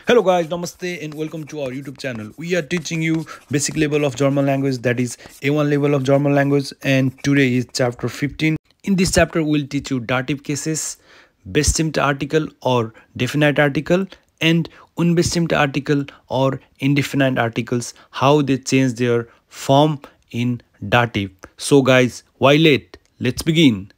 Hello guys, namaste and welcome to our YouTube channel. We are teaching you basic level of German language, that is A1 level of German language, and today is chapter 15. In this chapter we'll teach you dative cases, bestimmte Artikel or definite article, and unbestimmte Artikel or indefinite articles, how they change their form in dative. So guys, why late? Let's begin.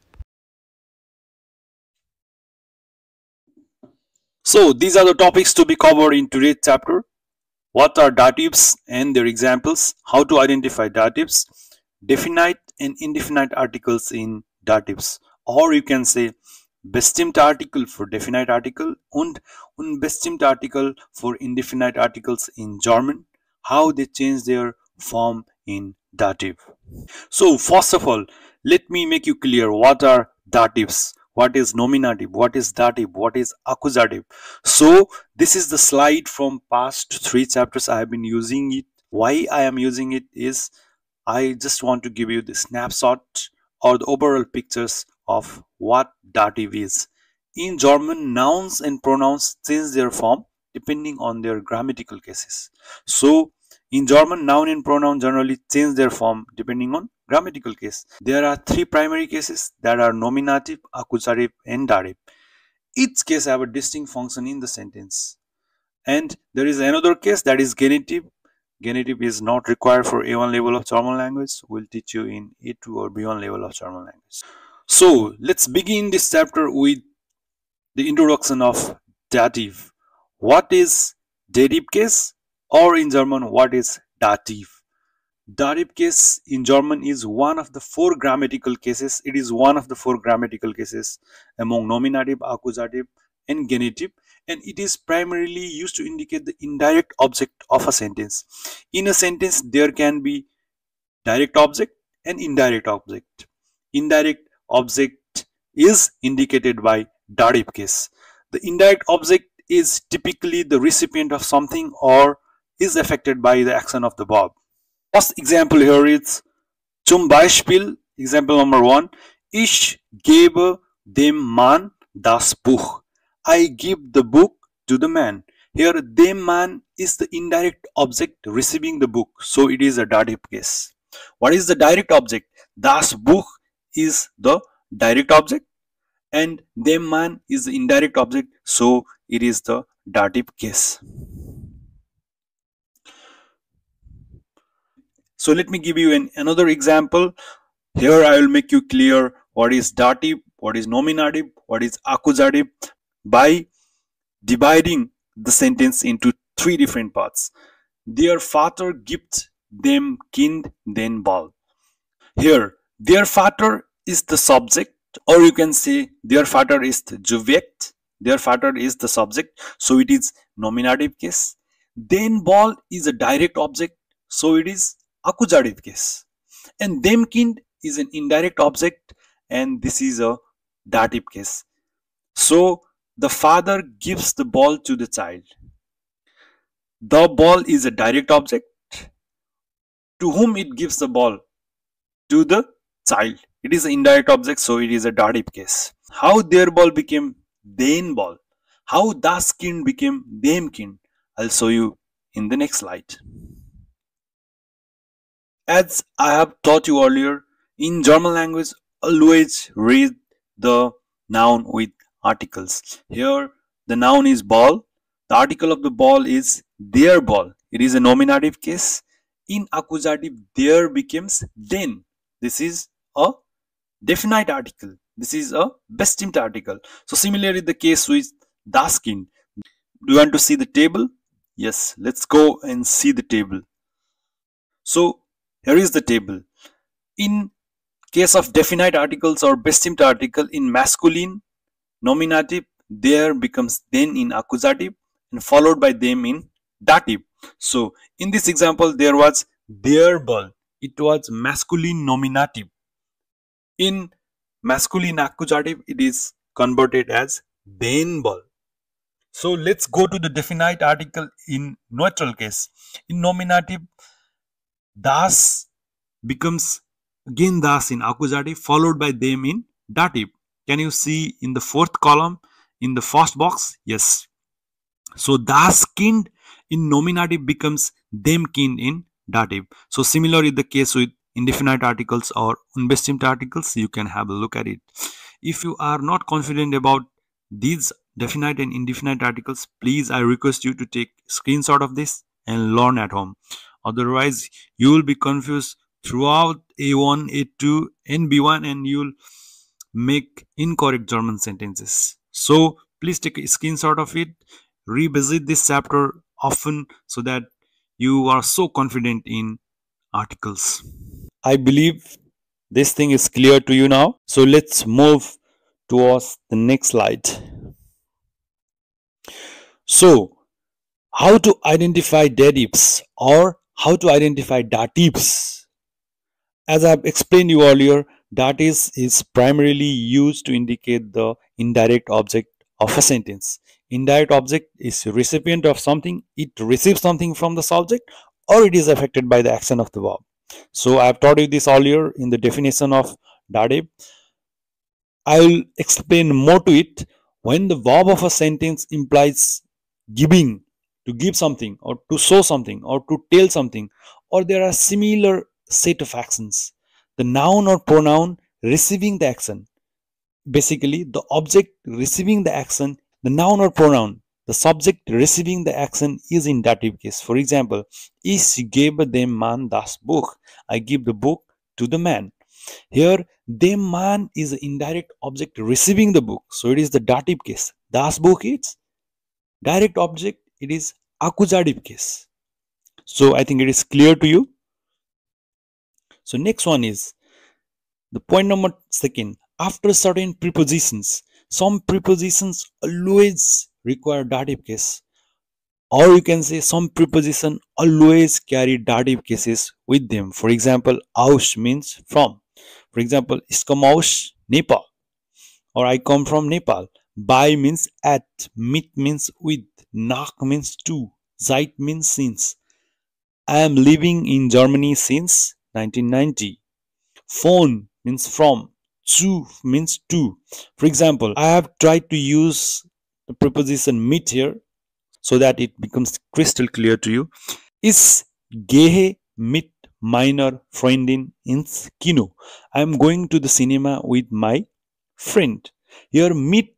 So these are the topics to be covered in today's chapter. What are datives and their examples? How to identify datives, definite and indefinite articles in datives, or you can say bestimmte Artikel for definite article and unbestimmte Artikel for indefinite articles in German, how they change their form in dative. So first of all, let me make you clear what are datives, what is nominative, what is dative, what is accusative. So this is the slide from past 3 chapters. I have been using it. Why I am using it is I just want to give you the snapshot or the overall pictures of what dative is. In German, nouns and pronouns change their form depending on their grammatical cases. So in German, noun and pronoun generally change their form depending on grammatical case. There are 3 primary cases that are nominative, accusative, and dative. Each case have a distinct function in the sentence. And there is another case that is genitive. Genitive is not required for A1 level of German language. We'll teach you in A2 or B1 level of German language. So let's begin this chapter with the introduction of dative. What is dative case, or in German what is dative? Dative case in German is one of the 4 grammatical cases. It is one of the 4 grammatical cases among nominative, accusative, and genitive, and it is primarily used to indicate the indirect object of a sentence. In a sentence, there can be direct object and indirect object. Indirect object is indicated by dative case. The indirect object is typically the recipient of something or is affected by the action of the verb. First example here is zum Beispiel, example number 1, ich gebe dem Mann das Buch. I give the book to the man. Here dem Mann is the indirect object receiving the book, so it is a dative case. What is the direct object? Das Buch is the direct object and dem Mann is the indirect object, so it is the dative case. So let me give you another example. Here I will make you clear what is dative, what is nominative, what is accusative by dividing the sentence into 3 different parts. Der Vater gibt dem Kind den Ball. Here, der Vater is the subject, or you can say der Vater ist Subjekt. Der Vater is the subject, so it is nominative case. Den Ball is a direct object, so it is accusative case. And dem Kind is an indirect object, and this is a dative case. So the father gives the ball to the child. The ball is a direct object. To whom it gives the ball? To the child. It is an indirect object, so it is a dative case. How their ball became den Ball? How das Kind became dem Kind? I'll show you in the next slide. As I have taught you earlier, in German language, always read the noun with articles. Here, the noun is ball. The article of the ball is their ball. It is a nominative case. In accusative, there becomes den. This is a definite article. This is a bestimmte article. So similarly, the case with das Kind. Do you want to see the table? Yes, let's go and see the table. So here is the table. In case of definite articles or bestimmte article, in masculine nominative, there becomes den in accusative and followed by them in dative. So in this example, there was their ball. It was masculine nominative. In masculine accusative, it is converted as den Ball. So let's go to the definite article in neutral case. In nominative, das becomes again das in accusative followed by them in dative. Can you see in the 4th column in the first box? Yes. So das Kind in nominative becomes them kind in dative. So similar is the case with indefinite articles or unbestimmte articles. You can have a look at it. If you are not confident about these definite and indefinite articles, please I request you to take screenshot of this and learn at home. Otherwise, you will be confused throughout A1, A2 and B1 and you'll make incorrect German sentences. So please take a screenshot of it, revisit this chapter often so that you are so confident in articles. I believe this thing is clear to you now. So let's move towards the next slide. So, how to identify datives or how to identify datives? As I have explained you earlier, dative is primarily used to indicate the indirect object of a sentence. Indirect object is recipient of something, it receives something from the subject, or it is affected by the action of the verb. So I have taught you this earlier in the definition of dative. I will explain more to it. When the verb of a sentence implies giving, to give something, or to show something, or to tell something, or there are similar set of actions, the noun or pronoun receiving the action, basically the object receiving the action, the noun or pronoun, the subject receiving the action is in dative case. For example, ich gebe dem Mann das Buch. I give the book to the man. Here, dem Mann is the indirect object receiving the book, so it is the dative case. Das Buch is direct object, it is accusative case. So I think it is clear to you. So next one is the point number second. After certain prepositions, some prepositions always require dative case, or you can say some preposition always carry dative cases with them. For example, aus means from. For example, iskam aus Nepal, or I come from Nepal. By means at, mit means with, nach means to, seit means since. I am living in Germany since 1990. Phone means from, zu means to. For example, I have tried to use the preposition mit here so that it becomes crystal clear to you. Ich gehe mit meiner Freundin ins Kino. I am going to the cinema with my friend. Here mit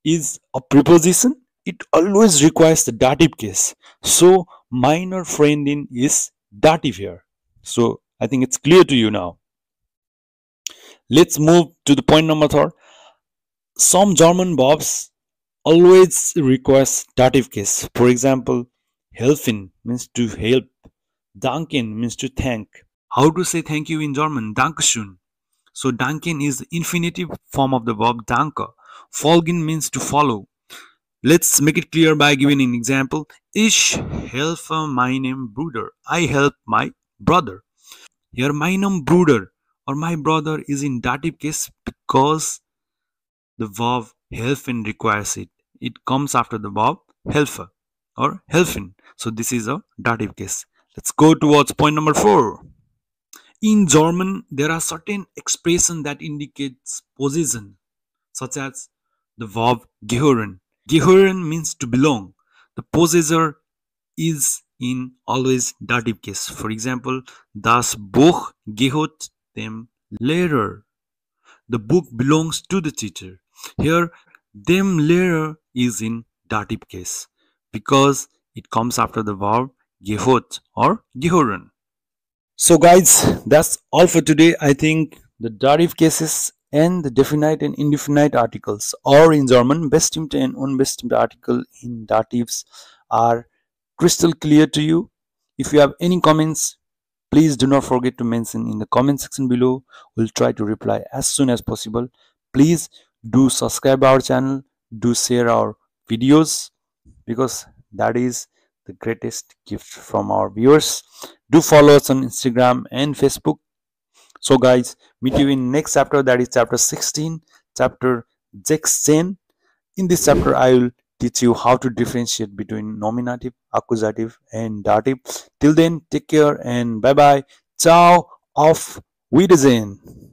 is a preposition. It always requires the dative case. So meiner Freundin is dative here. So I think it's clear to you now. Let's move to the point number 3. Some German verbs always requires dative case. For example, helfen means to help. Danken means to thank. How to say thank you in German? Dankeschön. So danken is the infinitive form of the verb danke. Folgen means to follow. Let's make it clear by giving an example. Ich helfe meinem Bruder. I help my brother. Here meinem Bruder or my brother is in dative case because the verb helfen requires it. It comes after the verb helfe or helfen. So this is a dative case. Let's go towards point number 4. In German, there are certain expressions that indicates possession, such as the verb gehören. Gehören means to belong. The possessor is in always dative case. For example, das Buch gehört dem Lehrer. The book belongs to the teacher. Here, dem Lehrer is in dative case because it comes after the verb gehört or gehören. So guys, that's all for today. I think the dative cases and the definite and indefinite articles, or in German, bestimmte and unbestimmte Artikel in datives, are crystal clear to you. If you have any comments, please do not forget to mention in the comment section below. We'll try to reply as soon as possible. Please do subscribe our channel, do share our videos, because that is the greatest gift from our viewers. Do follow us on Instagram and Facebook. So guys, meet you in next chapter, that is chapter 16, chapter 16. In this chapter, I will teach you how to differentiate between nominative, accusative and dative. Till then, take care and bye bye. Ciao, auf Wiedersehen.